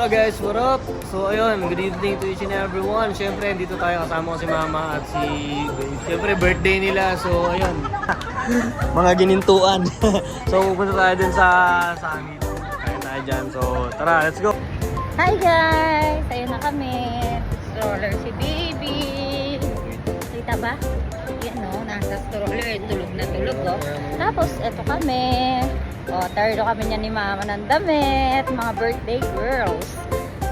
Hello guys, what up? So ayun, good evening to each and everyone. Siyempre, dito tayo kasama ko si Mama at si Babe. Siyempre, birthday nila. So ayun, mga ginintuan. So pupunta tayo dun sa amin. Kaya tayo dyan. So tara, let's go! Hi guys! Ayun na kami. Stroller si baby. Kita ba? Yan o, nasa stroller. Tulog na tulog o. Tapos, eto kami. O, tardo kami niya ni Mama ng damit. Mga birthday girls.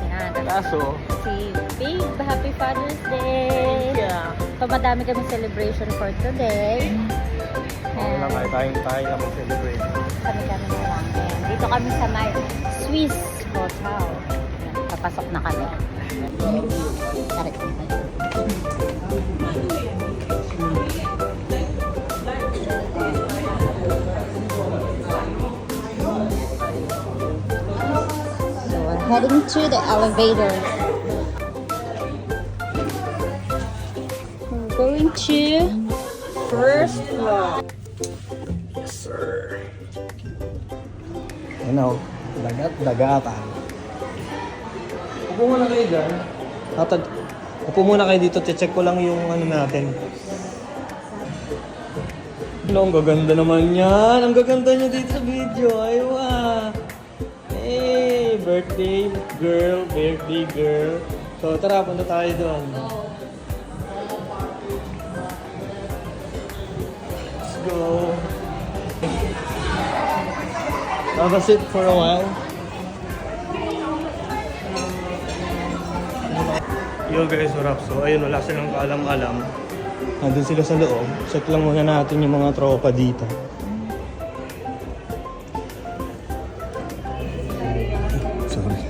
Yan. Kaso, Si Babe, Happy Father's Day! yeah. So, madami kami celebration for today. Okay lang tayo lang mag-celebrate. Kami-kami na lang. Ayan. Dito kami sa my Swiss Hotel. Ayan, papasok na kami. Tarik. So we're heading to the elevator. We're going to first floor. Yes, sir. Ano, dagat-dagatan. Upo muna kayo dyan. Upo muna kayo dito. Check ko lang yung ano natin. Ano, ang gaganda naman yan. Ang gaganda niya dito sa video. Aywa. Hey, birthday girl. So, tara, punta tayo doon. Let's go. Have a sit for a while. Yo guys, what up? So ayun, wala silang kaalam-alam. Nandun sila sa loob. Check lang muna natin yung mga tropa dito. Sorry.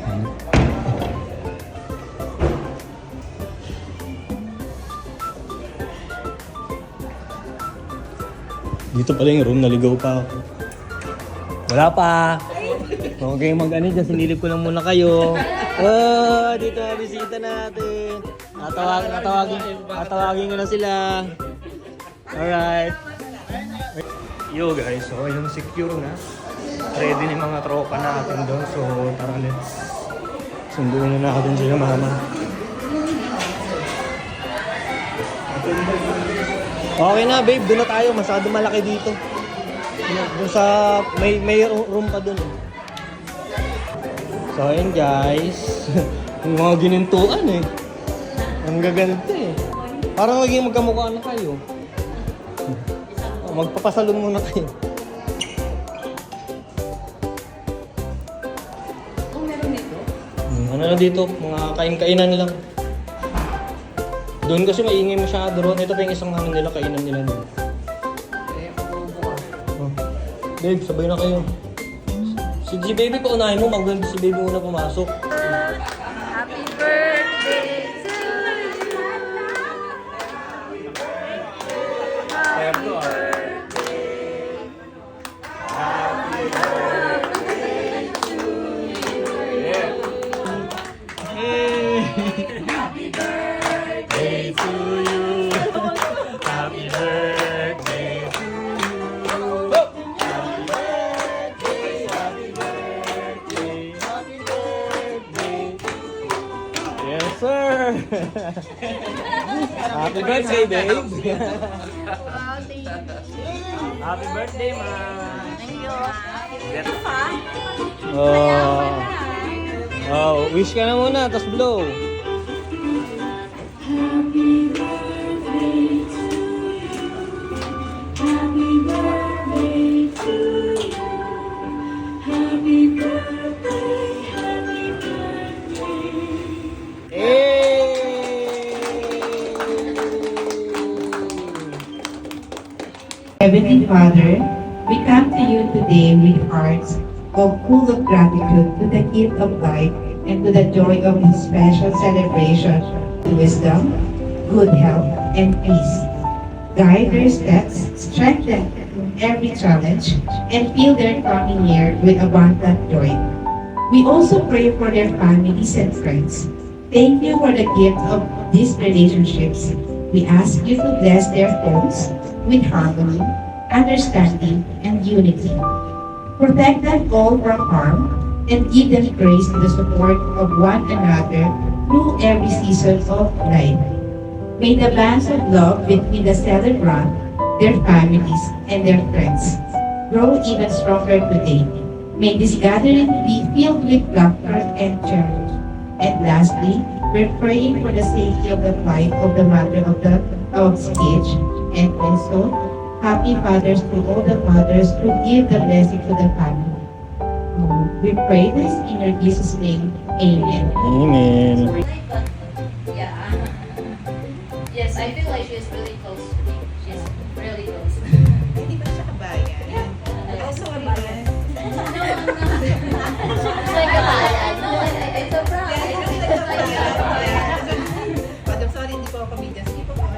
Dito pala yung room, naligaw pa ako. Wala pa. Okay, mag-ano dyan, sinilip ko lang muna kayo. Oh, dito na bisita natin. Tatawagin ko na sila. Alright. Yo guys, so yung secure na. Ready na yung mga tropa natin doon. So tara, let's sunduin na natin sila, Mama. Okay na babe, doon na tayo. Masyado malaki dito. Doon sa may room pa doon. So ayun guys. Yung mga ginintuan eh. Ang gaganda eh. Parang maging magkamukha na kayo. Magpapasalon muna kayo. Ano na dito? Mga kain-kainan lang. Doon kasi maingay masyado ron. Ito pa yung isang ano nila, kainan nila doon. Babe, sabay na kayo. Si baby pa unahin mo, maganda si baby muna pumasok. Happy birthday to you. Happy birthday. Happy birthday to you. Happy birthday to you. Happy birthday to you. Yes, sir! Happy birthday, babe! Happy birthday, ma! Oh, wish ka na muna, tapos blow. Heavenly Father, we come to you today with hearts full of gratitude to the gift of life and to the joy of this special celebration, wisdom, good health, and peace. Guide their steps, strengthen every challenge, and fill their coming year with abundant joy. We also pray for their families and friends. Thank you for the gift of these relationships. We ask you to bless their homes with harmony, understanding, and unity. Protect them all from harm and give them grace and the support of one another through every season of life. May the bonds of love between the celebrant, their families, and their friends grow even stronger today. May this gathering be filled with laughter and joy. And lastly, we're praying for the safety of the flight of the mother of Sketch, and also happy fathers to all the mothers who give the blessing to the family. We pray this in your Jesus' name. Amen. Amen. Yeah. Yes, I feel like she's really close to me. She's really close. Hindi ba siya kabayan? Also kabayan. No, I'm not. It's like a no, it's a prank. It's like a Madam, sorry, hindi po ako comedian. Hindi po ako.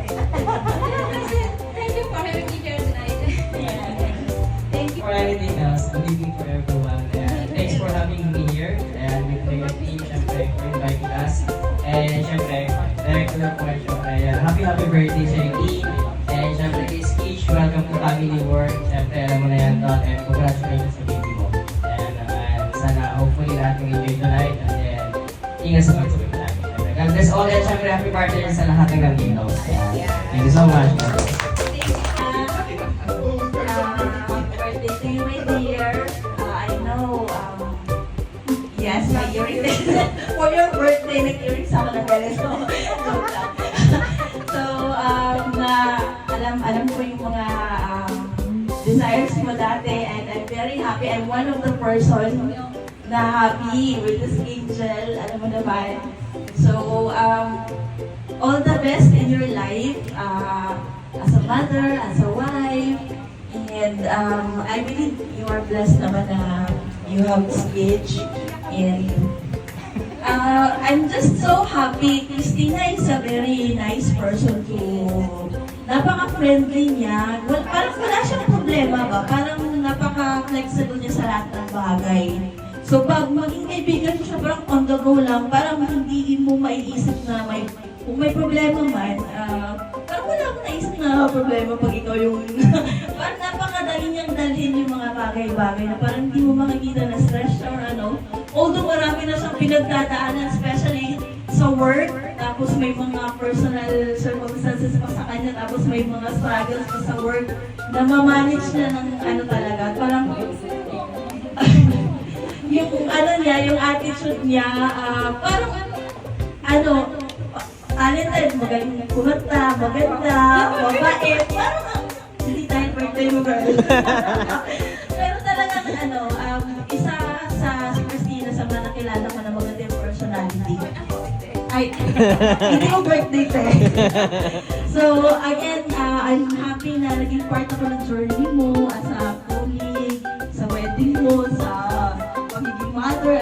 Thank you for having me here tonight. Thank you. For anything else, good evening for everyone. And thanks for having me here. And with your team, syempre, for inviting us. And syempre, direct to the point, syempre, happy birthday sa team. And syempre, kay Skitch, welcome to Family Work. Syempre, alam mo na yan, Don. And congratulations sa baby mo. And sana, hopefully, lahat ng enjoy tonight. And then, ingat sa pagsabi mo natin. God bless all. And syempre, happy birthday sa lahat ng nandito. Ayan. Thank you so much. Birthday to you, my dear. I know, yes, my earrings. For your birthday, nag-earrings ako ng ganito. Joke lang. So, alam ko yung mga desires mo dati, and I'm very happy. I'm one of the person na happy with this angel. Alam mo naman. So, all the best in your life, as a mother, as a wife, and I believe you are blessed naman na you have Sketch, and I'm just so happy. Christina is a very nice person to, napaka-friendly niya. Parang wala siyang problema ba? Parang napaka-flexible niya sa lahat ng bagay. So pag maging kaibigan mo siya, parang on the go lang, parang hindi mo maiisip na kung may problema man, parang wala akong naisip na problema pag ikaw yung, parang napakadali niyang dalhin yung mga bagay-bagay na parang hindi mo makikita na stress or ano. Although marami na siyang pinagdadaanan, especially sa work, tapos may mga personal circumstances pa sa kanya, tapos may mga struggles pa sa work, na ma-manage niya ng ano talaga, parang, yung ano niya, yung attitude niya, parang, ano, talented, magaling kumanta, maganda, mabait, parang hindi tayo birthday mo, girl. Pero talagang ano, isa sa si Christina sa mga nakilala ko na maganda yung personality. Ay, hindi mo birthday te. So again, I'm happy na naging part ako ng journey mo as a colleague, sa wedding mo, sa pagiging mother,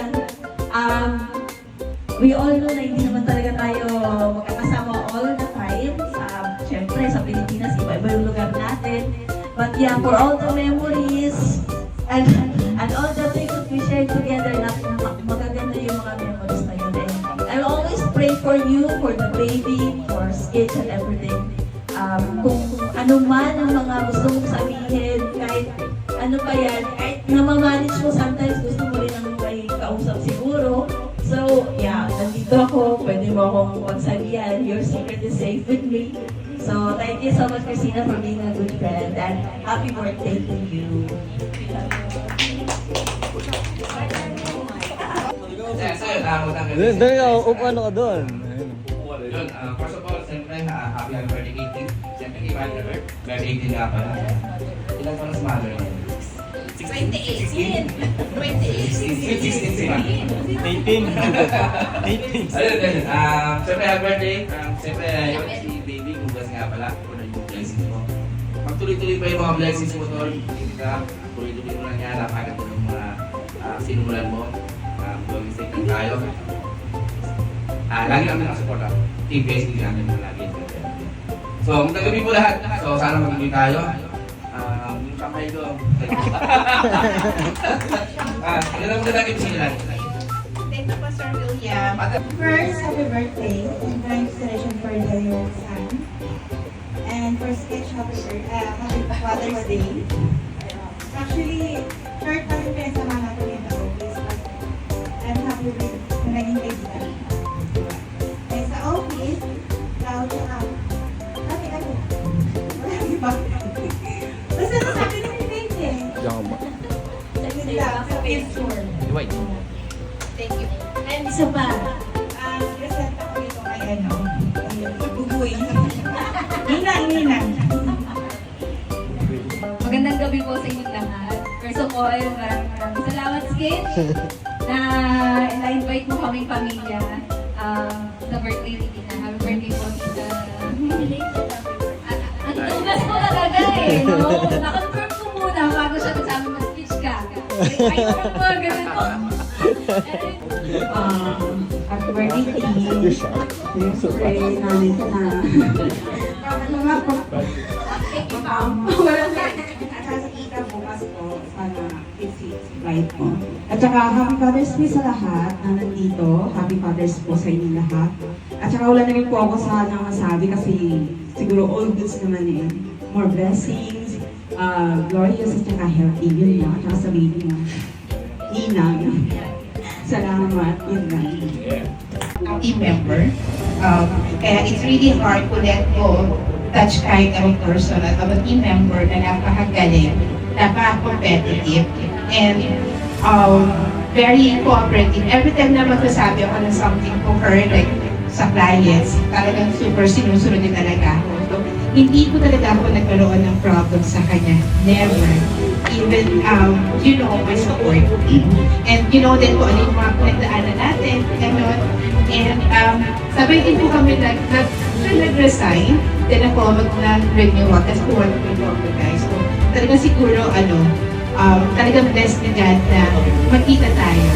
and we all know na hindi naman talaga tayo magkakasama all the time. Siyempre, sa Pilipinas, iba-iba yung lugar natin. But yeah, for all the memories and all the things that we share together, magaganda yung mga memories na yun. And I'll always pray for you, for the baby, for Sketch and everything. Kung ano man ang mga gusto mong sabihin, kahit ano pa yan, kahit namamanage mo, sometimes gusto mo rin ang may kausap siguro. So, yeah, nandito ako. Pwede mo akong magsabihan. Your secret is safe with me. So, thank you so much, Christina, for being a good friend. And happy birthday to you. Doon ka, ano ka doon? Yun, first of all, siyempre, happy birthday kay Kim. Siyempre, kay Mother, birthday din nga pala. Ilan pa na sa Mother? 2018. 16 si Mother. 18. Ayun. Siyempre, happy birthday. Siyempre, yun, si Baby, gugas nga pala. Kung na yung blessings mo. Magtuloy-tuloy pa yung mga blessings mo, Tol. Hindi ka, tuloy-tuloy mo lang yan. Napagod mo yung mga sinumulan mo. Mag-mistake lang tayo. Lagi namin nakasupport ako. Team base, hindi namin mo lagi. So, magtagabi po lahat. So, sana magiging tayo. Yung kamay ko. Hindi lang muna lagi sila. Thank you po, Sir William. First, happy birthday and congratulations for your son. And for Sketch, happy Father's Day. Actually, short kami pinasama natin in the office. happy with na naging kaibigan. Eh, sa office, proud siya. Ano? Walang iba. Basta nasabi ng event eh. Sabi nila, sa picture. Thank you. And isa pa. Present ako dito kay ano, Bubuy. Ninang. Magandang gabi po sa inyong lahat. First of all, maraming salamat, Skit, na na-invite mo kaming pamilya sa birthday ni Tina. Happy birthday po, Tita. Ang tugas ko talaga eh, no? Naka-confirm ko muna bago siya nagsabi mag-speech ka. Ay, ganun po. Happy birthday, Tim. Siyempre, namin ka na. Walang nakakita bukas po. Sana it's right po. At saka, Happy Father's Day sa lahat na nandito. Happy Father's po sa inyo lahat. At saka, wala na rin po ako sa masabi kasi siguro all goods naman eh. More blessings, glorious at saka healthy. Yun lang. At saka sa baby mo. Ninang. Salamat. Yun lang. Team member. Kaya it's really hard to let go such kind of person at of a team member na napakagaling, napaka-competitive, and very cooperative. Every time na magsasabi ako ng something to her, like sa clients, talagang super sinusunod din talaga ako. So, hindi ko talaga ako nagkaroon ng problem sa kanya. Never. Even, my support. And din po ano yung mga pinagdaanan natin, gano'n. And sabay din po kami nag-resign, then ako mag-renewal, kasi po wala ko guys. So, talagang siguro, talagang blessed na God na magkita tayo.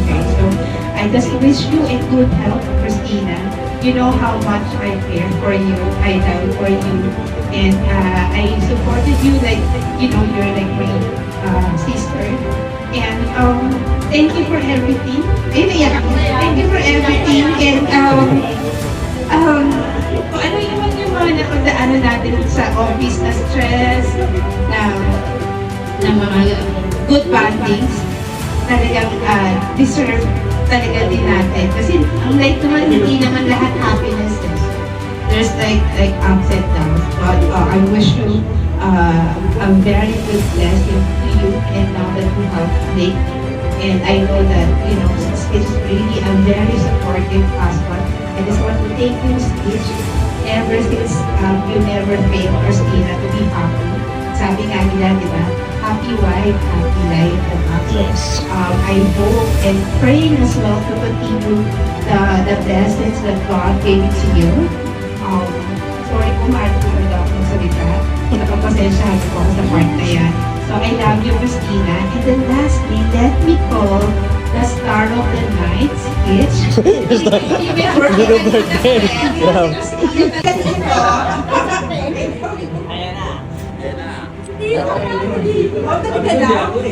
Okay, so, I just wish you a good health, Christina. You know how much I care for you, I love for you, and I supported you like, you're like my sister. And thank you for everything. Thank you for everything. And kung ano yung mga napagdaanan natin sa office na stress, na mga good bondings, talagang deserve talaga din natin. Kasi ang life naman, hindi naman lahat happiness. There's like ups and downs. But I wish you a very good blessing to you, and now that you have Blake, and I know that it's really a very supportive husband. I just want to thank you, Stitch, ever since you never failed Christina to be happy. Sabi nga nila, di ba? Happy wife, happy life, diba? Yes. I hope and praying as well to continue the blessings that God gave to you. Sorry kung maaari ko talaga akong salita. Napapasensyahan ko ako sa part na yan. So I love you, Christina. And then lastly, let me call the star of the night, Stitch.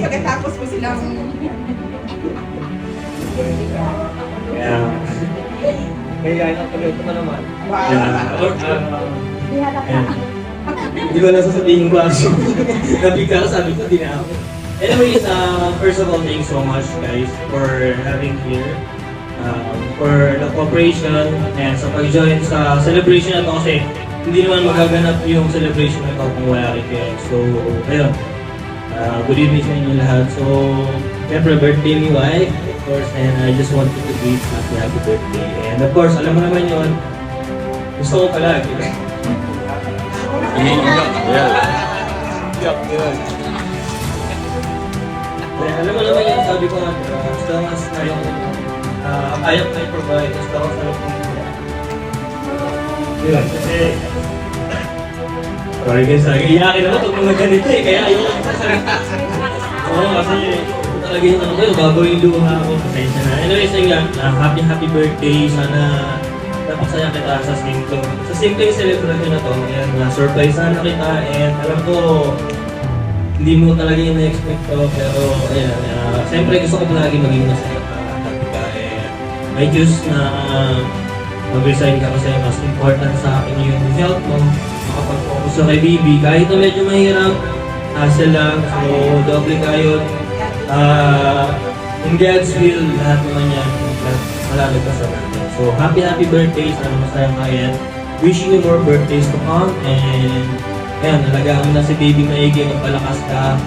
Pagkatapos mo silang... Kaya ang pagkakas mo naman. Hindi ko nasasabihin ko ang nabigla, sabi ko, di na ako. Anyways, first of all, thanks so much guys for having here. For the cooperation and sa pag-join sa celebration na to kasi hindi naman magaganap yung celebration na to kung wala rin kayo. So, ayun. Good evening sa inyo lahat. So, siyempre birthday ni wife, of course, and I just wanted to greet happy birthday. And of course, alam mo naman yun, gusto ko palagi. Alam mo naman yun, sabi ko nga, as long as kaya ko i-provide, as long as alam ko yun. Kasi, sorry guys, iyakin naman itong mga ganito eh, kaya ayoko sasalita. Oo, kasi talaga yung ano ko yun, bago yung luha ako, pasensya na. Anyways, yun lang, happy birthday, sana napasaya kita sa simpleng celebration na to. Ayan, surprise sana kita, and alam ko, hindi mo talaga yung na-expect ko, pero ayan, siyempre gusto ko palagi maging masaya ka, happy ka, and may Diyos na mag-resign ka kasi mas important sa akin yung health mo, makapag-focus ka kay baby, kahit na medyo mahirap, hassle lang, so doble kayo. in God's will, lahat naman yan, malalagpasan natin. So, happy birthday, sana masaya ka yan. Wishing you more birthdays to come, and ayan, nalagaan mo na si baby maigi, magpalakas ka.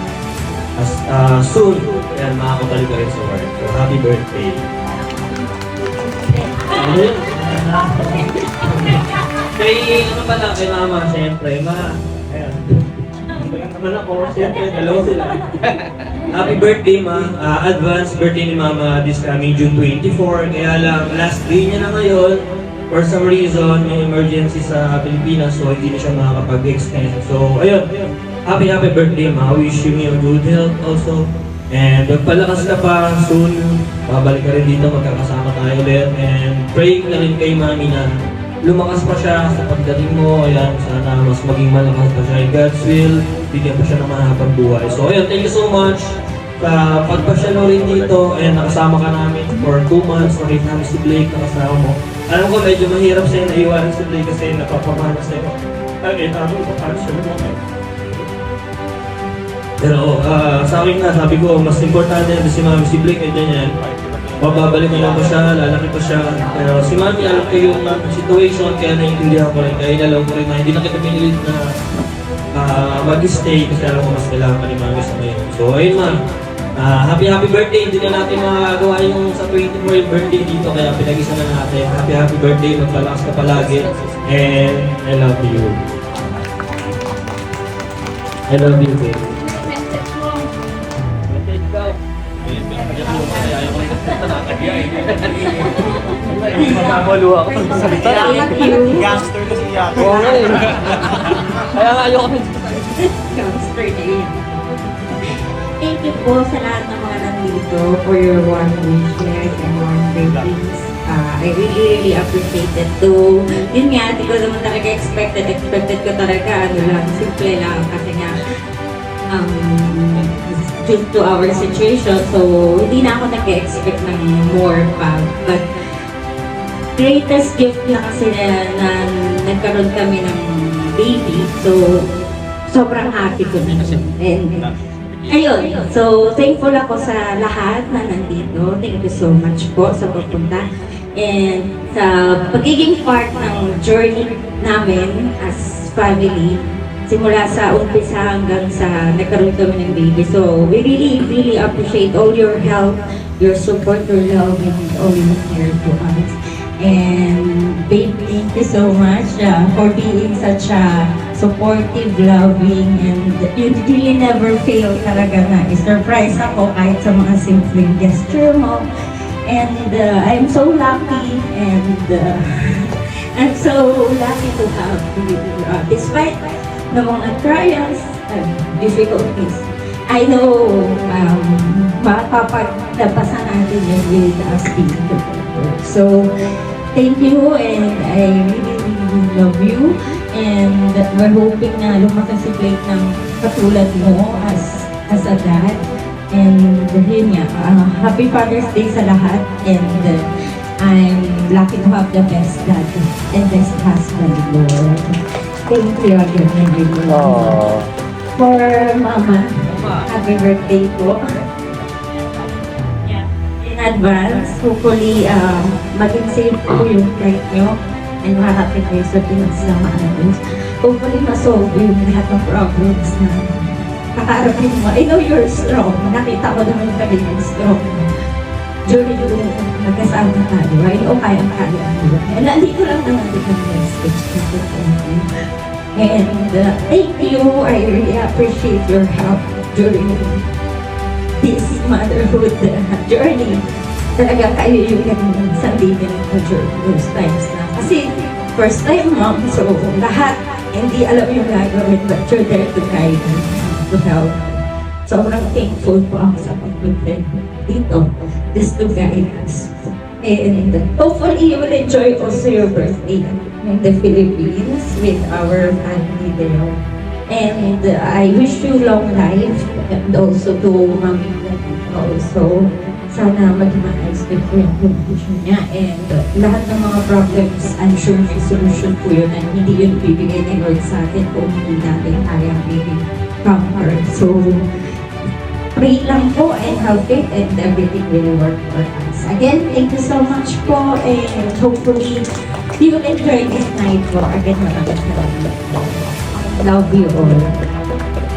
Soon, ayan, makakabalik ka rin sa work. So, happy birthday. Kay, ano pala, kay mama, siyempre, ayan. Bigyan naman ako, siyempre, dalawa sila. Happy birthday, ma. Advance birthday ni mama this coming June 24. Kaya lang, last day niya na ngayon. For some reason, may emergency sa Pilipinas, so hindi na siya makakapag-extend. So, ayun. Happy birthday, ma. Wishing you good health also. And magpalakas ka pa soon. Babalik ka rin dito, magkakasama tayo ulit. And praying na rin kay mami na lumakas pa siya sa pagdating mo. Ayan, sana mas maging malakas pa siya. In God's will, bigyan pa siya ng mahabang buhay. So, ayun, thank you so much. Pagpasyalo rin dito, and nakasama ka namin for 2 months. Nakita namin si Blake, nakasama mo. Alam ko medyo mahirap sa'yo na iwanan si Blake kasi napapamana sa'yo. Ay, tama ko pa siya naman. Pero sa akin nga, sabi ko, mas importante na si Mami, si Blake, ay ganyan. Mababalik na lang ko siya, lalaki pa siya. Pero si Mami, alam ko yung situation, kaya naiintindihan ko rin. Kaya inalaw ko rin na hindi na kita pinilit na mag-stay kasi alam ko mas kailangan ka ni Mami sa ngayon. So ayun, Ma'am. Happy birthday! Hindi na natin magagawa yung sa 24th birthday dito, kaya pinag-isa na natin. Happy birthday! Magpalakas ka palagi. And I love you. I love you, babe. Maluha ako sa salita. Gangster na si Yako. Oo nga eh. Kaya nga ayoko na. Gangster na yun. Thank you po sa lahat ng mga nandito for your warm wishes and warm greetings. I really appreciate it too. Yun nga, hindi ko naman talaga expected ko talaga, simple lang kasi nga, due to our situation, so hindi na ako nag-expect ng more pa. But greatest gift lang kasi na nagkaroon kami ng baby, so sobrang happy ko na. And ayun, so thankful ako sa lahat na nandito. Thank you so much po sa pagpunta. And sa pagiging part ng journey namin as family, simula sa umpisa hanggang sa nagkaroon kami ng baby. So we really appreciate all your help, your support, your love, and all your care to us. And babe, thank you so much for being such a supportive, loving, and you really never fail talaga na i-surprise ako kahit sa mga simpleng gesture mo. And I'm so lucky, and I'm so lucky to have you. Despite the mga trials and difficulties, I know mapapaglabasan natin yun with us being together. So, thank you, and I really love you. And we're hoping na lumaki si Blake ng katulad mo as a dad. And yun nga, happy Father's Day sa lahat. And I'm lucky to have the best dad and best husband, Lord. Thank you again, everyone. For Mama, happy birthday po. In advance, hopefully, maging safe po yung flight nyo. And happy kayo sa pinagsama natin. Hopefully, masolve yung lahat ng problems na kakaarapin mo. I know you're strong. Nakita ko naman kami yung strong. During yung magkasama tayo, I know kaya-kaya. And nandito lang naman din ang message. And thank you. I really appreciate your help during this motherhood journey. Talaga kayo yung sandinin ko during those times na. Kasi first time mom, so lahat hindi alam yung gagawin, but you're there to guide me, to help. Sobrang thankful po ako sa pagpunta dito, just to guide us. And hopefully you will enjoy also your birthday in the Philippines with our family there. And I wish you long life, and also to Mami also. Sana maging maayos din po yung condition niya. And lahat ng mga problems, I'm sure may solution po yun. And hindi yun bibigay ni Lord sa atin kung hindi natin kaya bigay from her. So, pray lang po and have faith and everything will work for us. Again, thank you so much po and hopefully you will enjoy this night po. Again, maraming salamat po. Love you all.